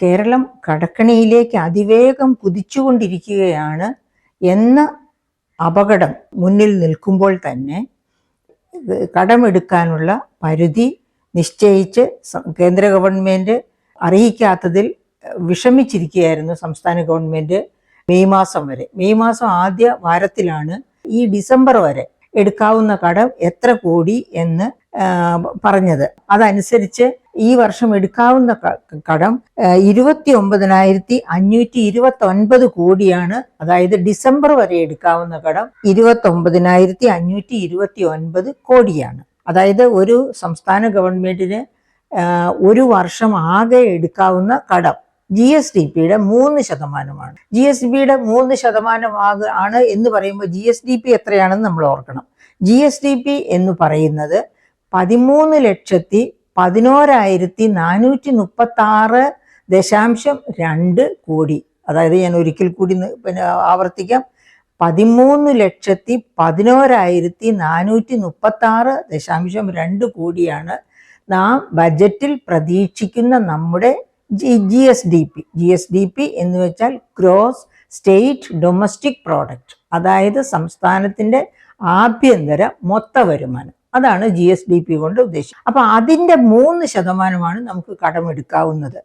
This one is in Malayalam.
കേരളം കടക്കണിയിലേക്ക് അതിവേഗം കുതിച്ചുകൊണ്ടിരിക്കുകയാണ് എന്ന അപകടം മുന്നിൽ നിൽക്കുമ്പോൾ തന്നെ കടമെടുക്കാനുള്ള പരിധി നിശ്ചയിച്ച് കേന്ദ്ര ഗവൺമെൻറ് അറിയിക്കാത്തതിൽ വിഷമിച്ചിരിക്കുകയായിരുന്നു സംസ്ഥാന ഗവൺമെൻറ് മെയ് മാസം ആദ്യ വാരത്തിലാണ് ഈ ഡിസംബർ വരെ എടുക്കാവുന്ന കടം എത്ര കോടി എന്ന് പറഞ്ഞത്. അതനുസരിച്ച് ഈ വർഷം എടുക്കാവുന്ന കടം 29,529 കോടിയാണ്. അതായത് ഡിസംബർ വരെ എടുക്കാവുന്ന കടം 29,529 കോടിയാണ്. അതായത് ഒരു സംസ്ഥാന ഗവൺമെന്റിന് ഒരു വർഷം ആകെ എടുക്കാവുന്ന കടം GSDPയുടെ 3%. GSDPയുടെ 3% ആണ് എന്ന് പറയുമ്പോൾ GSDP എത്രയാണെന്ന് നമ്മൾ ഓർക്കണം. GSDP എന്ന് പറയുന്നത് 13,11,436.2 കോടി. അതായത് ഞാൻ ഒരിക്കൽ കൂടി ആവർത്തിക്കാം, 13,11,436.2 കോടിയാണ് നാം ബജറ്റിൽ പ്രതീക്ഷിക്കുന്ന നമ്മുടെ GSDP എന്ന് വെച്ചാൽ ഗ്രോസ് സ്റ്റേറ്റ് ഡൊമസ്റ്റിക് പ്രോഡക്റ്റ്, അതായത് സംസ്ഥാനത്തിന്റെ ആഭ്യന്തര മൊത്ത വരുമാനം. അതാണ് GSDP കൊണ്ട് ഉദ്ദേശിച്ചത്. അപ്പൊ അതിന്റെ 3% നമുക്ക് കടമെടുക്കാവുന്നത്.